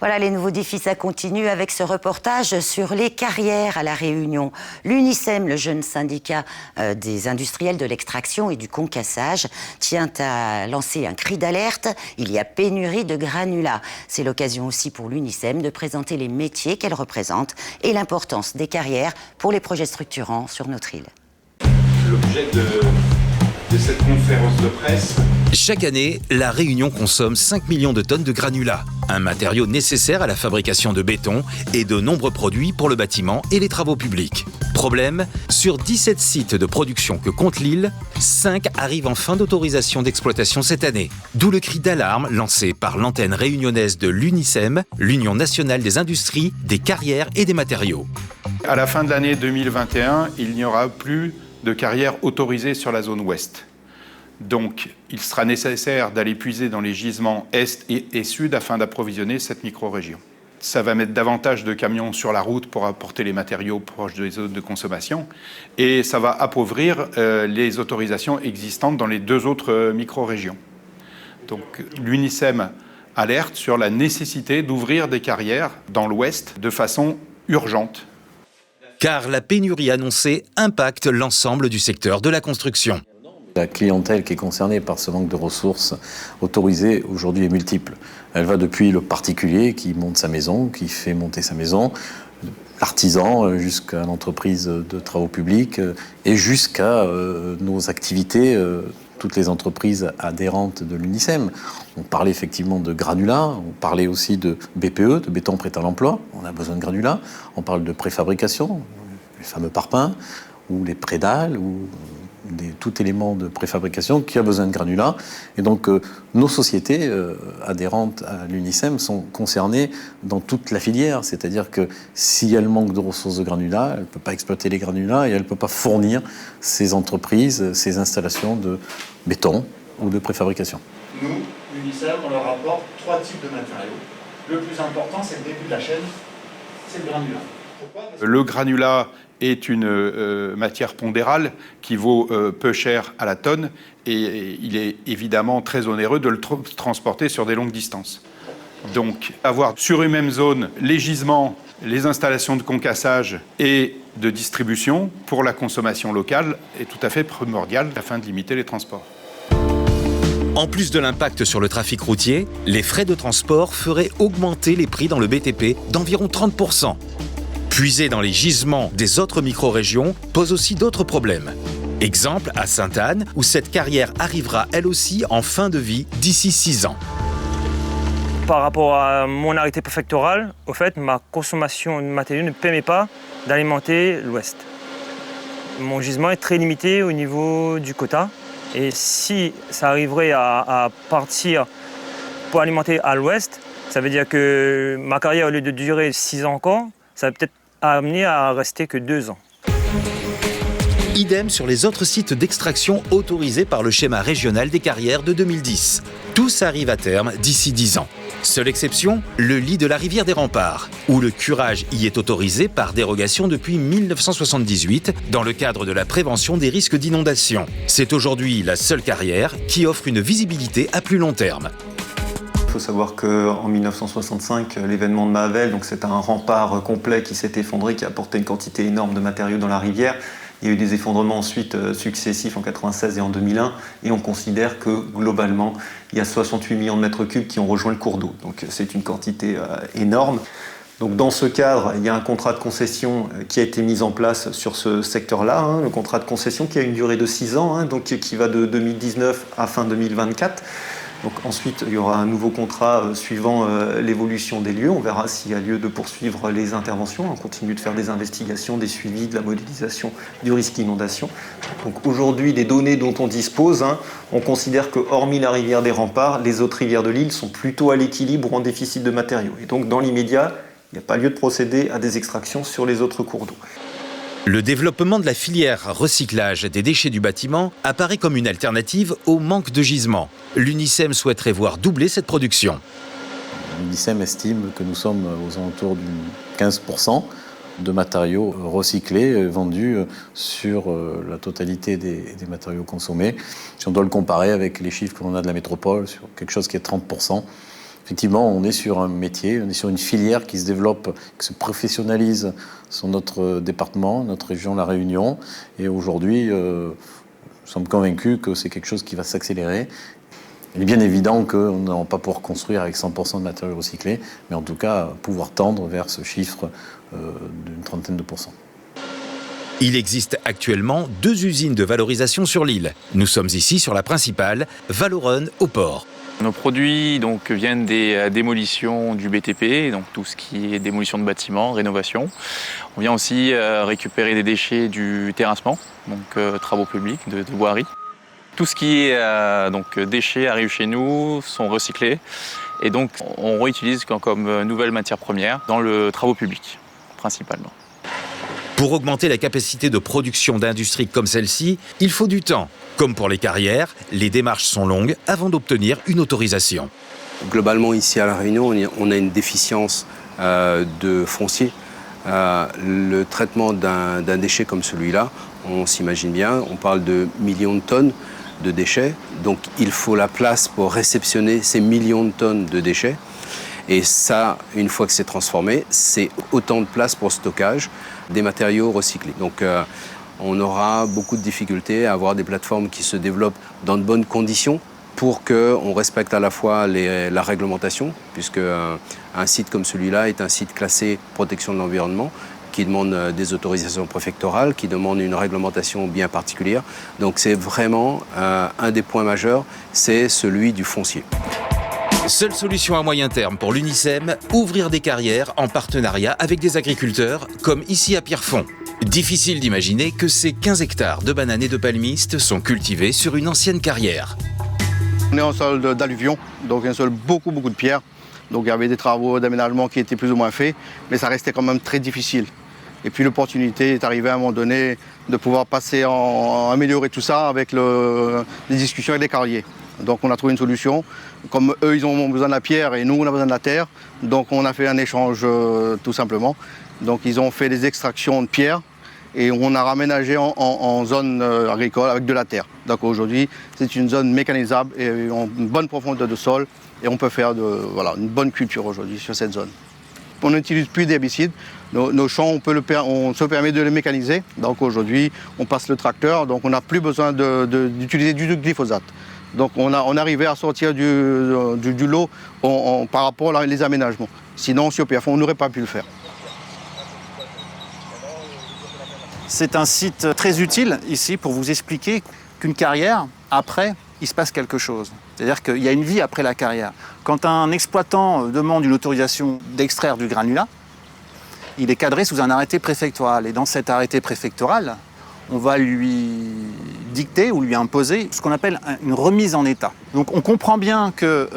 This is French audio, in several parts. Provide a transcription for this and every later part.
Voilà, les nouveaux défis, ça continue avec ce reportage sur les carrières à La Réunion. L'UNICEM, le jeune syndicat des industriels de l'extraction et du concassage, tient à lancer un cri d'alerte. Il y a pénurie de granulats. C'est l'occasion aussi pour l'UNICEM de présenter les métiers qu'elle représente et l'importance des carrières pour les projets structurants sur notre île. L'objet de cette conférence de presse. Chaque année, La Réunion consomme 5 millions de tonnes de granulats, un matériau nécessaire à la fabrication de béton et de nombreux produits pour le bâtiment et les travaux publics. Problème, sur 17 sites de production que compte l'île, 5 arrivent en fin d'autorisation d'exploitation cette année. D'où le cri d'alarme lancé par l'antenne réunionnaise de l'UNICEM, l'Union nationale des industries, des carrières et des matériaux. À la fin de l'année 2021, il n'y aura plus de carrières autorisées sur la zone ouest. Donc, il sera nécessaire d'aller puiser dans les gisements est et sud afin d'approvisionner cette micro-région. Ça va mettre davantage de camions sur la route pour apporter les matériaux proches des zones de consommation et ça va appauvrir les autorisations existantes dans les 2 autres micro-régions. Donc, l'UNICEM alerte sur la nécessité d'ouvrir des carrières dans l'ouest de façon urgente. Car la pénurie annoncée impacte l'ensemble du secteur de la construction. La clientèle qui est concernée par ce manque de ressources autorisées aujourd'hui est multiple. Elle va depuis le particulier qui monte sa maison, qui fait monter sa maison, l'artisan jusqu'à l'entreprise de travaux publics et jusqu'à nos activités, toutes les entreprises adhérentes de l'UNICEM. On parlait effectivement de granulats, on parlait aussi de BPE, de béton prêt à l'emploi, on a besoin de granulats. On parle de préfabrication, les fameux parpaings, ou les prédales, ou tout élément de préfabrication qui a besoin de granulats. Et donc, nos sociétés adhérentes à l'UNICEM sont concernées dans toute la filière. C'est-à-dire que si elle manque de ressources de granulats, elle ne peut pas exploiter les granulats et elle ne peut pas fournir ces entreprises, ces installations de béton ou de préfabrication. Nous, l'UNICEM, on leur apporte 3 types de matériaux. Le plus important, c'est le début de la chaîne, c'est le granulat. Pourquoi ? Le granulat est une matière pondérale qui vaut peu cher à la tonne et il est évidemment très onéreux de le transporter sur des longues distances. Donc avoir sur une même zone les gisements, les installations de concassage et de distribution pour la consommation locale est tout à fait primordial afin de limiter les transports. En plus de l'impact sur le trafic routier, les frais de transport feraient augmenter les prix dans le BTP d'environ 30%. Puiser dans les gisements des autres micro-régions pose aussi d'autres problèmes. Exemple à Sainte-Anne, où cette carrière arrivera elle aussi en fin de vie d'ici 6 ans. Par rapport à mon arrêté préfectoral, au fait, ma consommation de matériaux ne permet pas d'alimenter l'ouest. Mon gisement est très limité au niveau du quota. Et si ça arriverait à partir pour alimenter à l'ouest, ça veut dire que ma carrière, au lieu de durer 6 ans encore, ça va peut-être amener à rester que 2 ans. Idem sur les autres sites d'extraction autorisés par le schéma régional des carrières de 2010. Tous arrivent à terme d'ici 10 ans. Seule exception, le lit de la rivière des Remparts, où le curage y est autorisé par dérogation depuis 1978 dans le cadre de la prévention des risques d'inondation. C'est aujourd'hui la seule carrière qui offre une visibilité à plus long terme. Il faut savoir qu'en 1965, l'événement de Mahavel, donc c'est un rempart complet qui s'est effondré, qui a apporté une quantité énorme de matériaux dans la rivière. Il y a eu des effondrements ensuite successifs en 1996 et en 2001, et on considère que globalement, il y a 68 millions de mètres cubes qui ont rejoint le cours d'eau. Donc c'est une quantité énorme. Donc dans ce cadre, il y a un contrat de concession qui a été mis en place sur ce secteur-là, le contrat de concession qui a une durée de 6 ans, donc qui va de 2019 à fin 2024. Donc ensuite, il y aura un nouveau contrat suivant l'évolution des lieux. On verra s'il y a lieu de poursuivre les interventions. On continue de faire des investigations, des suivis, de la modélisation du risque inondation. Donc aujourd'hui, les données dont on dispose, on considère que hormis la rivière des Remparts, les autres rivières de l'île sont plutôt à l'équilibre ou en déficit de matériaux. Et donc dans l'immédiat, il n'y a pas lieu de procéder à des extractions sur les autres cours d'eau. Le développement de la filière recyclage des déchets du bâtiment apparaît comme une alternative au manque de gisements. L'UNICEM souhaiterait voir doubler cette production. L'UNICEM estime que nous sommes aux alentours du 15% de matériaux recyclés vendus sur la totalité des matériaux consommés. Si on doit le comparer avec les chiffres que l'on a de la métropole, sur quelque chose qui est 30%, Effectivement, on est sur un métier, on est sur une filière qui se développe, qui se professionnalise sur notre département, notre région, La Réunion. Et aujourd'hui, nous sommes convaincus que c'est quelque chose qui va s'accélérer. Il est bien évident qu'on ne va pas pouvoir construire avec 100% de matériaux recyclés, mais en tout cas, pouvoir tendre vers ce chiffre d'une trentaine de pourcents. Il existe actuellement 2 usines de valorisation sur l'île. Nous sommes ici sur la principale, Valoron au port. Nos produits donc, viennent des démolitions du BTP, donc tout ce qui est démolition de bâtiments, rénovation. On vient aussi récupérer des déchets du terrassement, donc travaux publics, de voirie. Tout ce qui est donc, déchets arrive chez nous, sont recyclés et donc on réutilise comme nouvelle matière première dans le travaux publics principalement. Pour augmenter la capacité de production d'industries comme celle-ci, il faut du temps. Comme pour les carrières, les démarches sont longues avant d'obtenir une autorisation. Globalement, ici à La Réunion, on a une déficience de foncier. Le traitement d'un déchet comme celui-là, on s'imagine bien, on parle de millions de tonnes de déchets. Donc il faut la place pour réceptionner ces millions de tonnes de déchets. Et ça, une fois que c'est transformé, c'est autant de place pour stockage des matériaux recyclés. Donc on aura beaucoup de difficultés à avoir des plateformes qui se développent dans de bonnes conditions pour qu'on respecte à la fois la réglementation, puisque un site comme celui-là est un site classé protection de l'environnement, qui demande des autorisations préfectorales, qui demande une réglementation bien particulière. Donc c'est vraiment un des points majeurs, c'est celui du foncier. Seule solution à moyen terme pour l'UNICEM, ouvrir des carrières en partenariat avec des agriculteurs, comme ici à Pierrefonds. Difficile d'imaginer que ces 15 hectares de bananes et de palmistes sont cultivés sur une ancienne carrière. On est en sol d'alluvion, donc un sol beaucoup de pierres. Donc il y avait des travaux d'aménagement qui étaient plus ou moins faits, mais ça restait quand même très difficile. Et puis l'opportunité est arrivée à un moment donné de pouvoir passer améliorer tout ça avec les discussions avec les carriers. Donc on a trouvé une solution. Comme eux, ils ont besoin de la pierre et nous, on a besoin de la terre. Donc on a fait un échange tout simplement. Donc ils ont fait des extractions de pierre et on a raménagé en zone agricole avec de la terre. Donc aujourd'hui, c'est une zone mécanisable et en bonne profondeur de sol. Et on peut faire une bonne culture aujourd'hui sur cette zone. On n'utilise plus d'herbicides. Nos champs, on se permet de les mécaniser. Donc aujourd'hui, on passe le tracteur, donc on n'a plus besoin d'utiliser du glyphosate. Donc on arrivait à sortir du lot par rapport aux aménagements. Sinon, sur Pierrefonds, on n'aurait pas pu le faire. C'est un site très utile ici pour vous expliquer qu'une carrière, après, il se passe quelque chose. C'est-à-dire qu'il y a une vie après la carrière. Quand un exploitant demande une autorisation d'extraire du granulat, il est cadré sous un arrêté préfectoral. Et dans cet arrêté préfectoral, on va lui dicter ou lui imposer ce qu'on appelle une remise en état. Donc on comprend bien que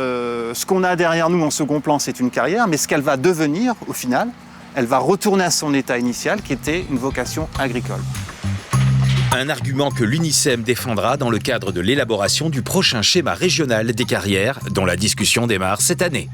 ce qu'on a derrière nous en second plan, c'est une carrière, mais ce qu'elle va devenir, au final, elle va retourner à son état initial, qui était une vocation agricole. Un argument que l'UNICEM défendra dans le cadre de l'élaboration du prochain schéma régional des carrières, dont la discussion démarre cette année.